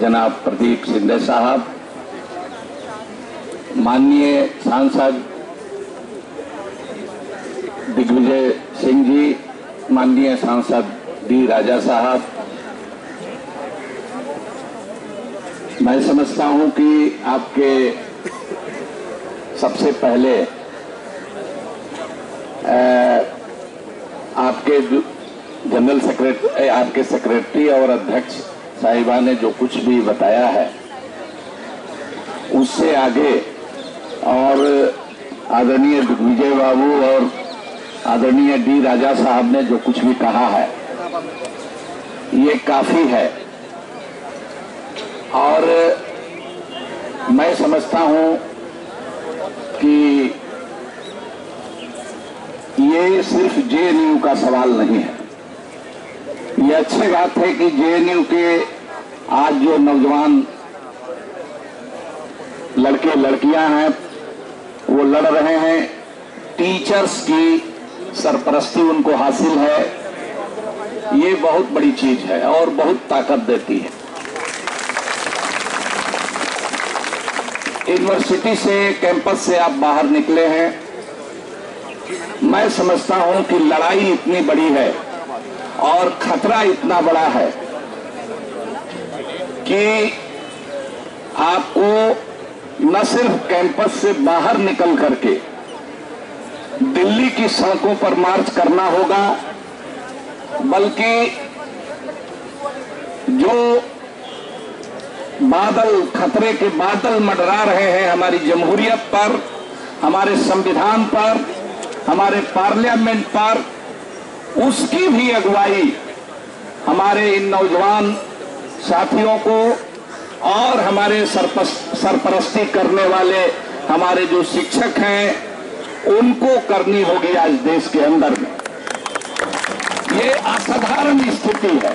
जनाब प्रदीप शिंदे साहब, माननीय सांसद दिग्विजय सिंह जी, माननीय सांसद डी राजा साहब, मैं समझता हूं कि आपके सबसे पहले आपके जनरल सेक्रेटरी, आपके सेक्रेटरी और अध्यक्ष साहिबा ने जो कुछ भी बताया है उससे आगे, और आदरणीय दिग्विजय बाबू और आदरणीय डी राजा साहब ने जो कुछ भी कहा है ये काफी है। और मैं समझता हूं कि ये सिर्फ जेएनयू का सवाल नहीं है। ये अच्छी बात है कि जेएनयू के आज जो नौजवान लड़के लड़कियां हैं वो लड़ रहे हैं, टीचर्स की सरपरस्ती उनको हासिल है, ये बहुत बड़ी चीज है और बहुत ताकत देती है। यूनिवर्सिटी से, कैंपस से आप बाहर निकले हैं, मैं समझता हूं कि लड़ाई इतनी बड़ी है और खतरा इतना बड़ा है कि आपको न सिर्फ कैंपस से बाहर निकल करके दिल्ली की सड़कों पर मार्च करना होगा, बल्कि जो बादल, खतरे के बादल मंडरा रहे हैं हमारी जमहूरियत पर, हमारे संविधान पर, हमारे पार्लियामेंट पर, उसकी भी अगुवाई हमारे इन नौजवान साथियों को और हमारे सरपरस्ती करने वाले हमारे जो शिक्षक हैं उनको करनी होगी आज देश के अंदर में। ये असाधारण स्थिति है।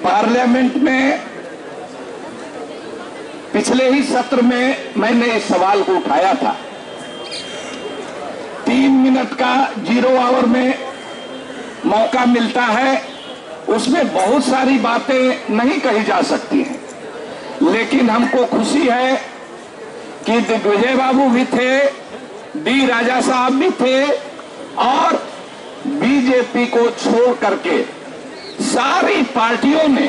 पार्लियामेंट में पिछले ही सत्र में मैंने इस सवाल को उठाया था। 3 मिनट का 0 आवर में मौका मिलता है, उसमें बहुत सारी बातें नहीं कही जा सकती हैं, लेकिन हमको खुशी है कि दिग्विजय बाबू भी थे, डी राजा साहब भी थे और बीजेपी को छोड़ करके सारी पार्टियों ने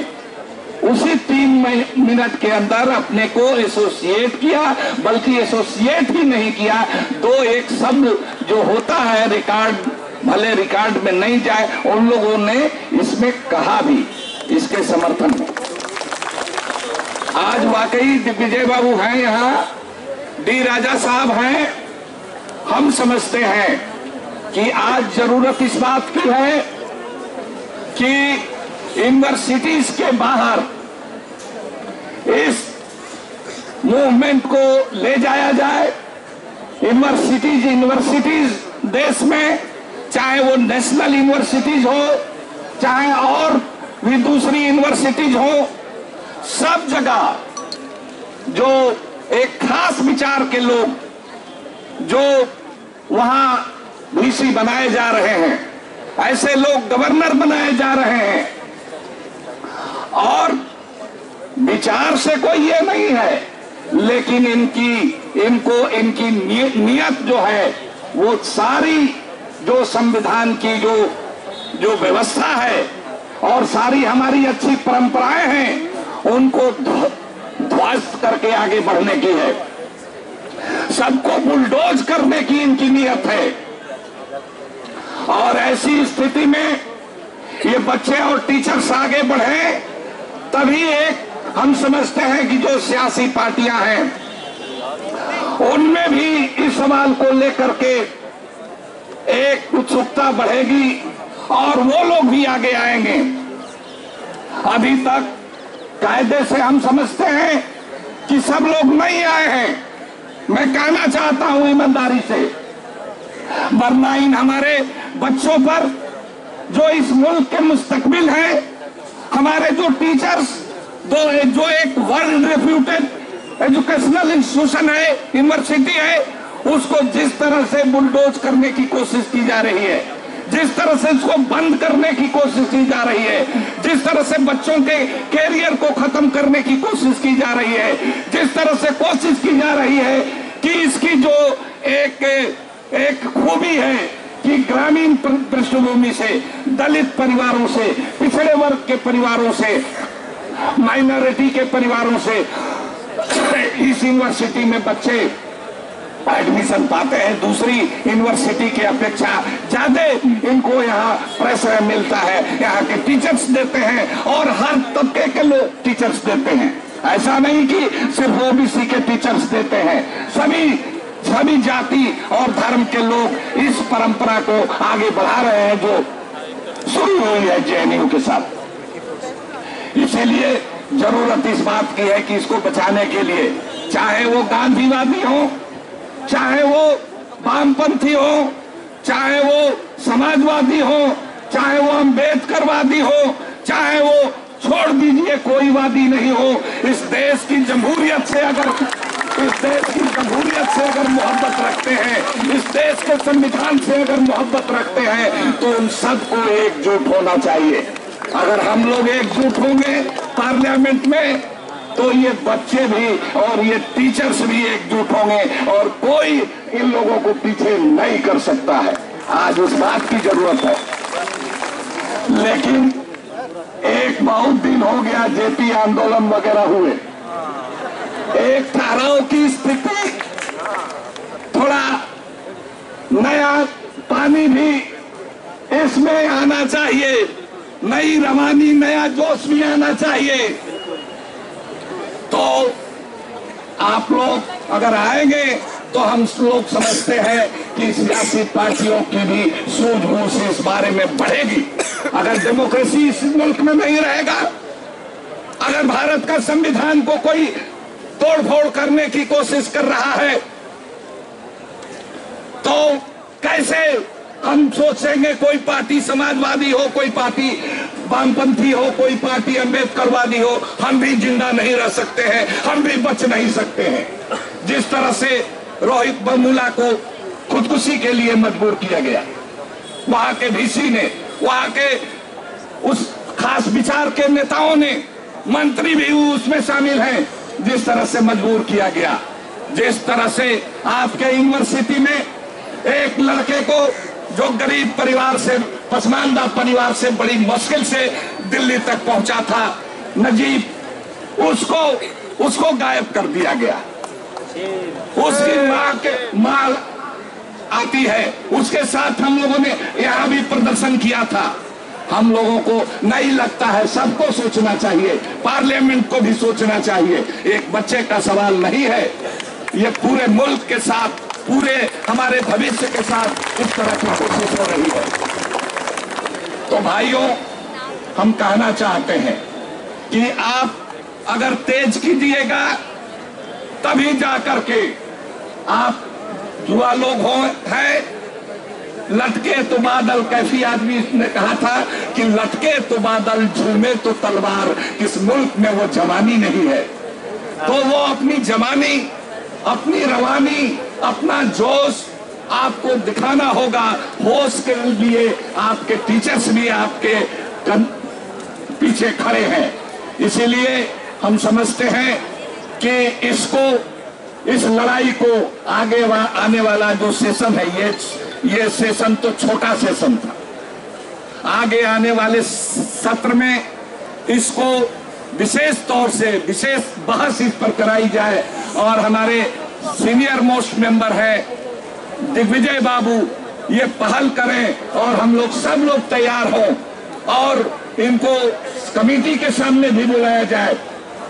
उसी 3 मिनट के अंदर अपने को एसोसिएट किया, बल्कि एसोसिएट ही नहीं किया, 2-1 शब्द जो होता है रिकॉर्ड, भले रिकॉर्ड में नहीं जाए, उन लोगों ने इसमें कहा भी इसके समर्थन में। आज वाकई दिग्विजय बाबू हैं यहाँ, डी राजा साहब हैं। हम समझते हैं कि आज जरूरत इस बात की है कि यूनिवर्सिटीज के बाहर इस मूवमेंट को ले जाया जाए। यूनिवर्सिटीज देश में, चाहे वो नेशनल यूनिवर्सिटीज हो, चाहे और भी दूसरी यूनिवर्सिटीज हो, सब जगह जो एक खास विचार के लोग जो वहां वीसी बनाए जा रहे हैं, ऐसे लोग गवर्नर बनाए जा रहे हैं, और विचार से कोई ये नहीं है, लेकिन इनकी नियत जो है वो सारी जो संविधान की जो व्यवस्था है और सारी हमारी अच्छी परंपराएं हैं उनको ध्वस्त करके आगे बढ़ने की है, सबको बुलडोज करने की इनकी नियत है। और ऐसी स्थिति में ये बच्चे और टीचर्स आगे बढ़े, तभी एक हम समझते हैं कि जो सियासी पार्टियां हैं उनमें भी इस सवाल को लेकर के एक उत्सुकता बढ़ेगी और वो लोग भी आगे आएंगे। अभी तक कायदे से हम समझते हैं कि सब लोग नहीं आए हैं। मैं कहना चाहता हूं ईमानदारी से, वरना इन हमारे बच्चों पर जो इस मुल्क के मुस्तकबिल है, हमारे जो टीचर्स, जो एक वर्ल्ड रेप्यूटेड एजुकेशनल इंस्टीट्यूशन है, यूनिवर्सिटी है, उसको जिस तरह से बुलडोज करने की कोशिश की जा रही है, जिस तरह से इसको बंद करने की कोशिश की जा रही है, जिस तरह से बच्चों के कैरियर को खत्म करने की कोशिश की जा रही है, जिस तरह से कोशिश की जा रही है कि इसकी जो एक खूबी है कि ग्रामीण पृष्ठभूमि से, दलित परिवारों से, पिछड़े वर्ग के परिवारों से, माइनॉरिटी के परिवारों से इस यूनिवर्सिटी में बच्चे एडमिशन पाते हैं। दूसरी यूनिवर्सिटी की अपेक्षा ज्यादा इनको यहाँ प्रेशर मिलता है, यहाँ के टीचर्स देते हैं और हर तबके के लोग टीचर्स देते हैं। ऐसा नहीं कि सिर्फ ओबीसी के टीचर्स देते हैं, सभी जाति और धर्म के लोग इस परंपरा को आगे बढ़ा रहे हैं जो शुरू हुई है जेएनयू के साथ। इसीलिए जरूरत इस बात की है कि इसको बचाने के लिए, चाहे वो गांधीवादी हो, चाहे वो वामपंथी हो, चाहे वो समाजवादी हो, चाहे वो अम्बेडकरवादी हो, चाहे वो छोड़ दीजिए कोई वादी नहीं हो, इस देश की जमहूरियत से अगर मोहब्बत रखते हैं, इस देश के संविधान से अगर मोहब्बत रखते हैं तो उन सबको एकजुट होना चाहिए। अगर हम लोग एकजुट होंगे पार्लियामेंट में तो ये बच्चे भी और ये टीचर्स भी एकजुट होंगे और कोई इन लोगों को पीछे नहीं कर सकता है। आज उस बात की जरूरत है। लेकिन एक बहुत दिन हो गया जेपी आंदोलन वगैरह हुए, एक ठहराव की स्थिति, थोड़ा नया पानी भी इसमें आना चाहिए, नई रवानी, नया जोश भी आना चाहिए। तो आप लोग अगर आएंगे तो हम लोग समझते हैं कि सियासी पार्टियों की भी सूझबूझ इस बारे में बढ़ेगी। अगर डेमोक्रेसी इस मुल्क में नहीं रहेगा, अगर भारत का संविधान को कोई तोड़फोड़ करने की कोशिश कर रहा है तो कैसे हम सोचेंगे कोई पार्टी समाजवादी हो, कोई पार्टी वामपंथी हो, कोई पार्टी अम्बेडकरवादी हो, हम भी जिंदा नहीं रह सकते हैं, हम भी बच नहीं सकते हैं। जिस तरह से रोहित वेमुला को खुदकुशी के लिए मजबूर किया गया, वहां के वीसी ने, वहां के उस खास विचार के नेताओं ने, मंत्री भी उसमें शामिल हैं, जिस तरह से मजबूर किया गया, जिस तरह से आपके यूनिवर्सिटी में एक लड़के को जो गरीब परिवार से, पसमानदा परिवार से बड़ी मुश्किल से दिल्ली तक पहुंचा था, नजीब, उसको गायब कर दिया गया। उसकी मां आती है, उसके साथ हम लोगों ने यहाँ भी प्रदर्शन किया था। हम लोगों को नहीं लगता है, सबको सोचना चाहिए, पार्लियामेंट को भी सोचना चाहिए। एक बच्चे का सवाल नहीं है, ये पूरे मुल्क के साथ, पूरे हमारे भविष्य के साथ इस तरह की कोशिश हो रही है। तो भाइयों, हम कहना चाहते हैं कि आप अगर तेज कीजिएगा तभी जाकर के आप युवा लोग हैं, लटके तो बादल, कैफी आदमी ने कहा था कि लटके तो बादल, झूमे तो तलवार, किस मुल्क में वो जवानी नहीं है। तो वो अपनी जवानी, अपनी रवानी, अपना जोश आपको दिखाना होगा। होश के लिए आपके टीचर्स भी आपके पीछे खड़े हैं। इसीलिए हम समझते हैं कि इस लड़ाई को आगे आने वाला जो सेशन है, ये सेशन तो छोटा सेशन था। आगे आने वाले सत्र में इसको विशेष तौर से विशेष बहस इस पर कराई जाए और हमारे सीनियर मोस्ट मेंबर है दिग्विजय बाबू ये पहल करें और हम लोग सब लोग तैयार हों और इनको कमेटी के सामने भी बुलाया जाए,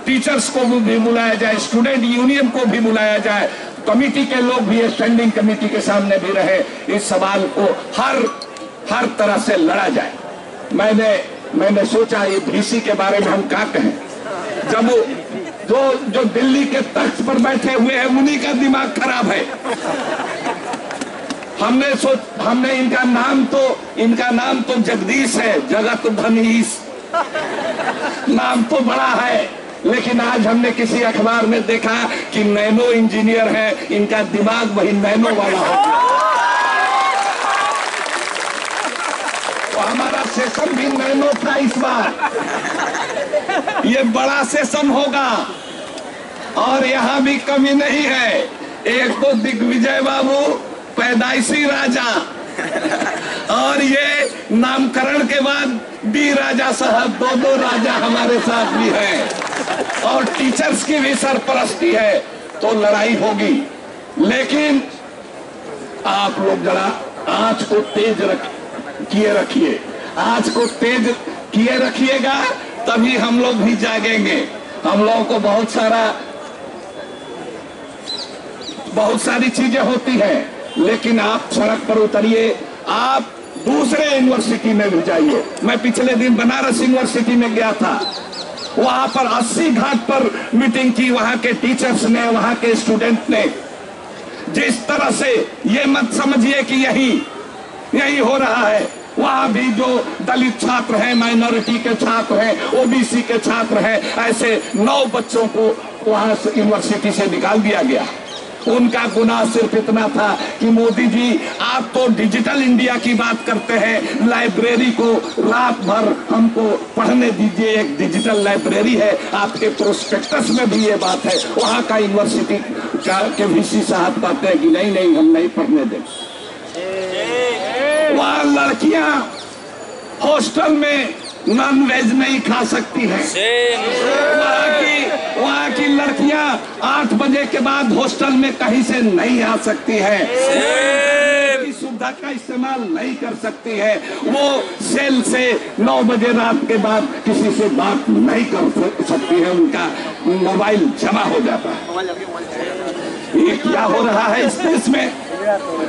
टीचर्स को भी बुलाया जाए, स्टूडेंट यूनियन को भी बुलाया जाए, कमेटी के लोग भी स्टैंडिंग कमेटी के सामने भी रहे, इस सवाल को हर तरह से लड़ा जाए। मैंने सोचा ये वीसी के बारे में हम क्या कहें, जब जो दिल्ली के तख्त पर बैठे हुए हैं उन्हीं का दिमाग खराब है। हमने इनका नाम तो जगदीश है, जगत धनीश नाम तो बड़ा है, लेकिन आज हमने किसी अखबार में देखा कि नैनो इंजीनियर है, इनका दिमाग वही नैनो वाला है। सेशन भी नैनो था इस बार। ये बड़ा सेशन होगा और यहाँ भी कमी नहीं है। एक तो दिग्विजय बाबू पैदाइशी राजा और ये नामकरण के बाद डी राजा साहब, दो राजा हमारे साथ भी हैं और टीचर्स की भी सरपरस्ती है। तो लड़ाई होगी, लेकिन आप लोग जरा आंच को तेज किए रखिए, आंच को तेज किए रखिएगा, तभी हम लोग भी जागेंगे। हम लोगों को बहुत सारी चीजें होती हैं, लेकिन आप सड़क पर उतरिए, आप दूसरे यूनिवर्सिटी में भी जाइए। मैं पिछले दिन बनारस यूनिवर्सिटी में गया था, वहां पर 80 घाट पर मीटिंग की, वहां के टीचर्स ने, वहां के स्टूडेंट ने। जिस तरह से ये मत समझिए कि यही हो रहा है, वहां भी जो दलित छात्र हैं, माइनॉरिटी के छात्र हैं, ओबीसी के छात्र हैं, ऐसे 9 बच्चों को वहां से यूनिवर्सिटी से निकाल दिया गया। उनका गुनाह सिर्फ इतना था कि मोदी जी आप तो डिजिटल इंडिया की बात करते हैं, लाइब्रेरी को रात भर हमको पढ़ने दीजिए, एक डिजिटल लाइब्रेरी है, आपके प्रोस्पेक्टस में भी ये बात है। वहां का यूनिवर्सिटी के वीसी साहब कहते हैं कि नहीं हम नहीं पढ़ने देंगे। वहां लड़कियां हॉस्टल में नॉन वेज नहीं खा सकती हैं। वहाँ की लड़कियां 8 बजे के बाद हॉस्टल में कहीं से नहीं आ सकती हैं, सुविधा का इस्तेमाल नहीं कर सकती है। वो सेल से 9 बजे रात के बाद किसी से बात नहीं कर सकती है, उनका मोबाइल जमा हो जाता है। ये क्या हो रहा है इस देश में?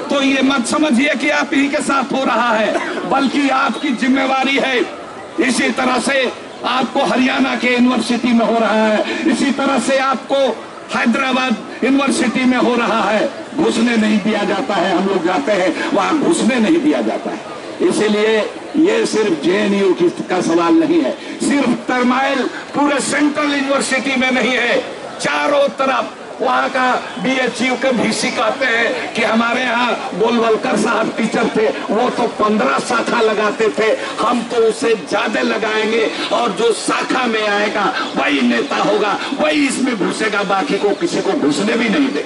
तो ये मत समझिए कि आप ही के साथ हो रहा है, बल्कि आपकी जिम्मेवारी है। इसी तरह से आपको हरियाणा के यूनिवर्सिटी में हो रहा है, इसी तरह से आपको हैदराबाद यूनिवर्सिटी में हो रहा है। घुसने नहीं दिया जाता है, हम लोग जाते हैं वहां, घुसने नहीं दिया जाता है। इसीलिए ये सिर्फ जेएनयू का सवाल नहीं है, सिर्फ तरमाइल पूरे सेंट्रल यूनिवर्सिटी में नहीं है, चारों तरफ। वहाँ का बीएचयू के VC कहते हैं कि हमारे यहाँ गोलवलकर साहब टीचर थे, वो तो 15 शाखा लगाते थे, हम तो उसे ज्यादा लगाएंगे और जो शाखा में आएगा वही नेता होगा, वही इसमें घुसेगा, बाकी को किसी को घुसने भी नहीं दे।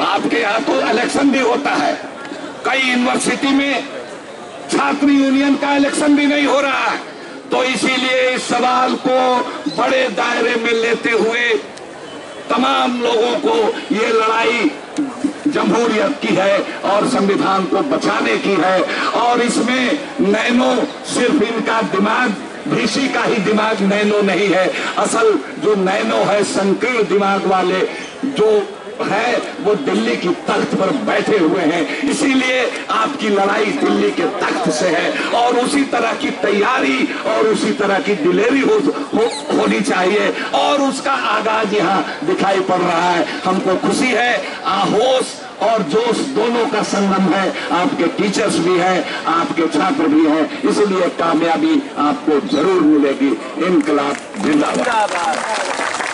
आपके यहाँ तो इलेक्शन भी होता है, कई यूनिवर्सिटी में छात्र यूनियन का इलेक्शन भी नहीं हो रहा है। तो इसीलिए इस सवाल को बड़े दायरे में लेते हुए तमाम लोगों को ये लड़ाई जमहूरियत की है और संविधान को बचाने की है। और इसमें नैनो सिर्फ इनका दिमाग, VC का ही दिमाग नैनो नहीं है, असल जो नैनो है संकीर्ण दिमाग वाले जो है वो दिल्ली की तख्त पर बैठे हुए हैं। इसीलिए आपकी लड़ाई दिल्ली के तख्त से है और उसी तरह की तैयारी और उसी तरह की दिलेरी होनी चाहिए और उसका आगाज यहाँ दिखाई पड़ रहा है। हमको खुशी है, आहोश और जोश दोनों का संगम है। आपके टीचर्स भी हैं, आपके छात्र भी हैं, इसलिए कामयाबी आपको जरूर मिलेगी। इनकलाब जिंदाबाद।